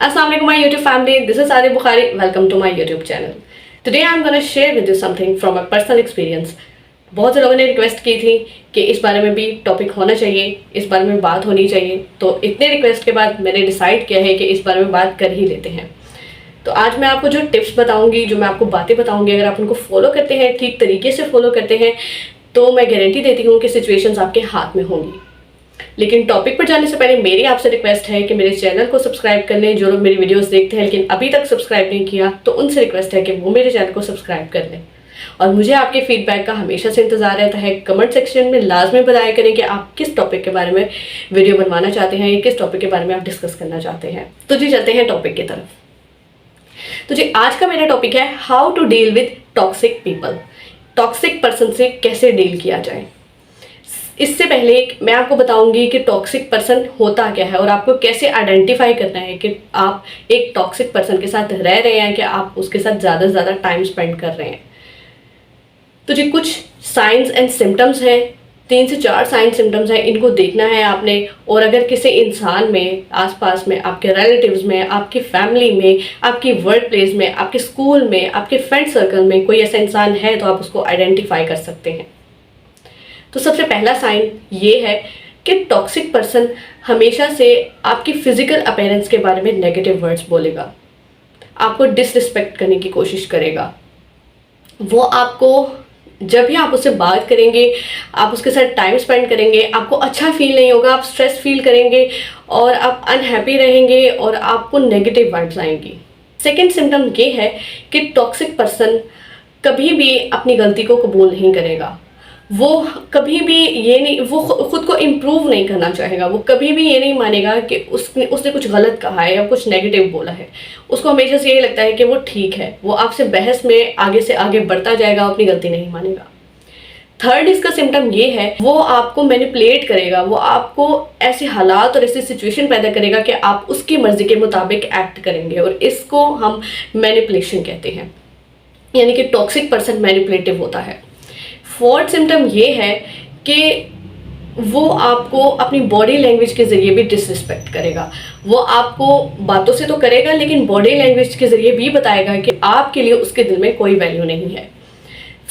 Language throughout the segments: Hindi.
Assalamualaikum my YouTube family. This is Adi Bukhari. Welcome to my YouTube channel. Today I'm gonna share with you something from a personal experience. बहुत से लोगों ने रिक्वेस्ट की थी कि इस बारे में भी टॉपिक होना चाहिए, इस बारे में बात होनी चाहिए। तो इतने रिक्वेस्ट के बाद मैंने डिसाइड किया है कि इस बारे में बात कर ही लेते हैं। तो आज मैं आपको जो टिप्स बताऊंगी, जो मैं आपको बातें बताऊंगी, अगर आप उनको फॉलो करते हैं, ठीक तरीके से फॉलो करते हैं, तो मैं गारंटी देती हूँ कि सिचुएशंस आपके हाथ में होंगी। लेकिन टॉपिक पर जाने से पहले मेरी आपसे रिक्वेस्ट है कि मेरे चैनल को सब्सक्राइब कर लें। जो लोग मेरी वीडियोस देखते हैं लेकिन अभी तक सब्सक्राइब नहीं किया, तो उनसे रिक्वेस्ट है कि वो मेरे चैनल को सब्सक्राइब कर लें। और मुझे आपके फीडबैक का हमेशा से इंतजार रहता है। कमेंट सेक्शन में लाजमी बताया करें कि आप किस टॉपिक के बारे में वीडियो बनवाना चाहते हैं या किस टॉपिक के बारे में आप डिस्कस करना चाहते हैं। तो जी चलते हैं टॉपिक की तरफ। तो जी आज का मेरा टॉपिक है how to deal with toxic people. Toxic person से कैसे डील किया जाए। इससे पहले मैं आपको बताऊंगी कि टॉक्सिक पर्सन होता क्या है और आपको कैसे आइडेंटिफाई करना है कि आप एक टॉक्सिक पर्सन के साथ रह रहे हैं कि आप उसके साथ ज़्यादा से ज़्यादा टाइम स्पेंड कर रहे हैं। तो जी कुछ साइंस एंड सिम्टम्स हैं, 3 से 4 साइंस सिम्टम्स हैं, इनको देखना है आपने। और अगर किसी इंसान में, आसपास में, आपके रिलेटिव्स में, आपकी फैमिली में, आपकी वर्क प्लेस में, आपके स्कूल में, आपके फ्रेंड सर्कल में कोई ऐसा इंसान है तो आप उसको आइडेंटिफाई कर सकते हैं। तो सबसे पहला साइन ये है कि टॉक्सिक पर्सन हमेशा से आपकी फिजिकल अपीयरेंस के बारे में नेगेटिव वर्ड्स बोलेगा, आपको डिसरिस्पेक्ट करने की कोशिश करेगा। वो आपको जब भी आप उससे बात करेंगे, आप उसके साथ टाइम स्पेंड करेंगे, आपको अच्छा फील नहीं होगा, आप स्ट्रेस फील करेंगे और आप अनहैप्पी रहेंगे और आपको नेगेटिव वाइब्स आएंगी। सेकेंड सिम्टम ये है कि टॉक्सिक पर्सन कभी भी अपनी गलती को कबूल नहीं करेगा। वो कभी भी ये नहीं, वो खुद को इम्प्रूव नहीं करना चाहेगा। वो कभी भी ये नहीं मानेगा कि उसने कुछ गलत कहा है या कुछ नेगेटिव बोला है। उसको हमेशा से यही लगता है कि वो ठीक है। वो आपसे बहस में आगे से आगे बढ़ता जाएगा, अपनी गलती नहीं मानेगा। थर्ड इसका सिम्टम ये है, वो आपको मैनिपुलेट करेगा। वो आपको ऐसे हालात और ऐसी सिचुएशन पैदा करेगा कि आप उसकी मर्जी के मुताबिक एक्ट करेंगे, और इसको हम मैनिपुलेशन कहते हैं। यानी कि टॉक्सिक पर्सन मैनिपुलेटिव होता है। फोर्थ सिम्टम ये है कि वो आपको अपनी बॉडी लैंग्वेज के ज़रिए भी डिसरिस्पेक्ट करेगा। वो आपको बातों से तो करेगा लेकिन बॉडी लैंग्वेज के ज़रिए भी बताएगा कि आपके लिए उसके दिल में कोई वैल्यू नहीं है।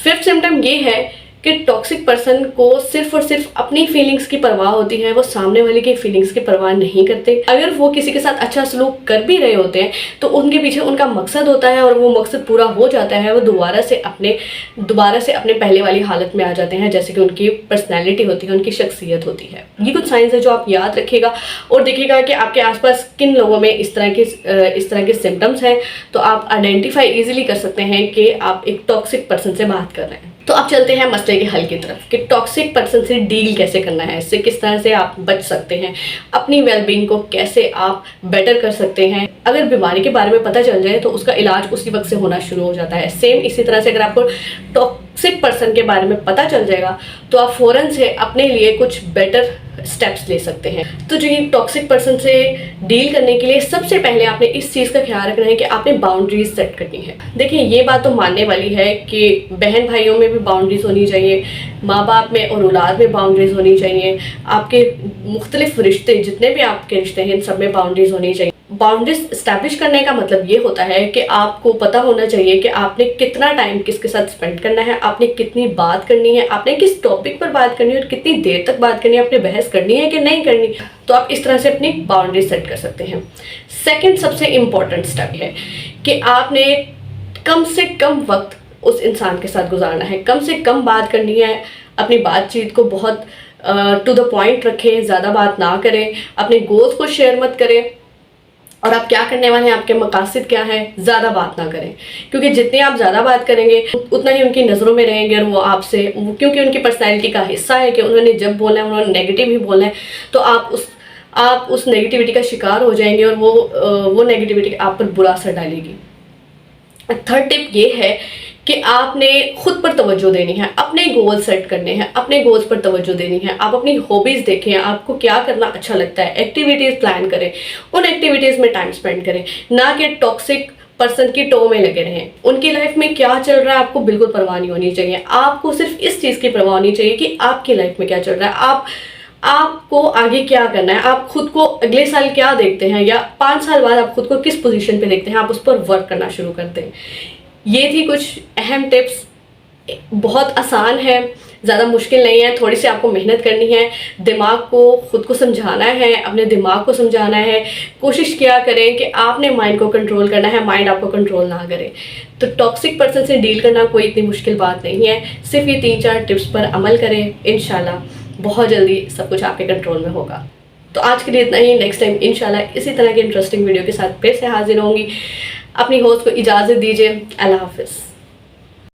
फिफ्थ सिम्टम ये है कि टॉक्सिक पर्सन को सिर्फ और सिर्फ अपनी फीलिंग्स की परवाह होती है। वो सामने वाले की फीलिंग्स की परवाह नहीं करते। अगर वो किसी के साथ अच्छा सलूक कर भी रहे होते हैं तो उनके पीछे उनका मकसद होता है, और वो मकसद पूरा हो जाता है, वो दोबारा से अपने पहले वाली हालत में आ जाते हैं, जैसे कि उनकी पर्सनैलिटी होती है, उनकी शख्सियत होती है। ये कुछ साइंस है जो आप याद रखिएगा और देखिएगा कि आपके आसपास किन लोगों में इस तरह के सिम्टम्स हैं, तो आप आइडेंटिफाई ईजिली कर सकते हैं कि आप एक टॉक्सिक पर्सन से बात कर रहे हैं। तो अब चलते हैं मसले के हल की तरफ कि टॉक्सिक पर्सन से डील कैसे करना है, इससे किस तरह से आप बच सकते हैं, अपनी वेलबींग को कैसे आप बेटर कर सकते हैं। अगर बीमारी के बारे में पता चल जाए तो उसका इलाज उसी वक्त से होना शुरू हो जाता है। सेम इसी तरह से अगर आपको टॉक्सिक पर्सन के बारे में पता चल जाएगा तो आप फ़ौरन से अपने लिए कुछ बेटर स्टेप्स ले सकते हैं। तो जो ये टॉक्सिक पर्सन से डील करने के लिए सबसे पहले आपने इस चीज़ का ख्याल रखना है कि आपने बाउंड्रीज सेट करनी है। देखिए ये बात तो मानने वाली है कि बहन भाइयों में भी बाउंड्रीज होनी चाहिए, माँ बाप में और औलाद में बाउंड्रीज होनी चाहिए, आपके मुख्तलिफ रिश्ते, जितने भी आपके रिश्ते हैं, इन सब में बाउंड्रीज होनी चाहिए। बाउंड्रीज इस्टेब्लिश करने का मतलब ये होता है कि आपको पता होना चाहिए कि आपने कितना टाइम किसके साथ स्पेंड करना है, आपने कितनी बात करनी है, आपने किस टॉपिक पर बात करनी है और कितनी देर तक बात करनी है, आपने बहस करनी है कि नहीं करनी। तो आप इस तरह से अपनी बाउंड्री सेट कर सकते हैं। सेकंड सबसे इम्पॉर्टेंट स्टेप है कि आपने कम से कम वक्त उस इंसान के साथ गुजारना है, कम से कम बात करनी है। अपनी बातचीत को बहुत टू द पॉइंट रखें, ज़्यादा बात ना करें, अपने गोल्स को शेयर मत करें, और आप क्या करने वाले हैं, आपके मकासद क्या है, ज़्यादा बात ना करें। क्योंकि जितनी आप ज़्यादा बात करेंगे उतना ही उनकी नज़रों में रहेंगे, और वो आपसे, क्योंकि उनकी पर्सनैलिटी का हिस्सा है कि उन्होंने जब बोलना है उन्होंने नेगेटिव ही बोलना है, तो आप उस नेगेटिविटी का शिकार हो जाएंगे और वो नेगेटिविटी आप पर बुरा असर डालेगी। थर्ड टिप ये है कि आपने खुद पर तवज्जो देनी है, अपने गोल सेट करने हैं, अपने गोल्स पर तवज्जो देनी है। आप अपनी हॉबीज़ देखें, आपको क्या करना अच्छा लगता है, एक्टिविटीज़ प्लान करें, उन एक्टिविटीज़ में टाइम स्पेंड करें, ना कि टॉक्सिक पर्सन की टो में लगे रहें। उनकी लाइफ में क्या चल रहा है आपको बिल्कुल परवाह नहीं होनी चाहिए। आपको सिर्फ इस चीज़ की परवाह होनी चाहिए कि आपकी लाइफ में क्या चल रहा है। आपको आगे क्या करना है, आप खुद को अगले साल क्या देखते हैं या 5 साल बाद आप खुद को किस पोजीशन पे देखते हैं, आप उस पर वर्क करना शुरू करते हैं। ये थी कुछ अहम टिप्स, बहुत आसान है, ज़्यादा मुश्किल नहीं है, थोड़ी सी आपको मेहनत करनी है, दिमाग को खुद को समझाना है, अपने दिमाग को समझाना है, कोशिश किया करें कि आपने माइंड को कंट्रोल करना है, माइंड आपको कंट्रोल ना करे। तो टॉक्सिक पर्सन से डील करना कोई इतनी मुश्किल बात नहीं है, सिर्फ ये 3-4 टिप्स पर अमल करें, इंशाल्लाह बहुत जल्दी सब कुछ आपके कंट्रोल में होगा। तो आज के लिए इतना ही, नेक्स्ट टाइम इंशाल्लाह इसी तरह की इंटरेस्टिंग वीडियो के साथ फिर से हाजिर होंगी। अपनी होस्ट को इजाज़त दीजिए, अल्लाह हाफिज़।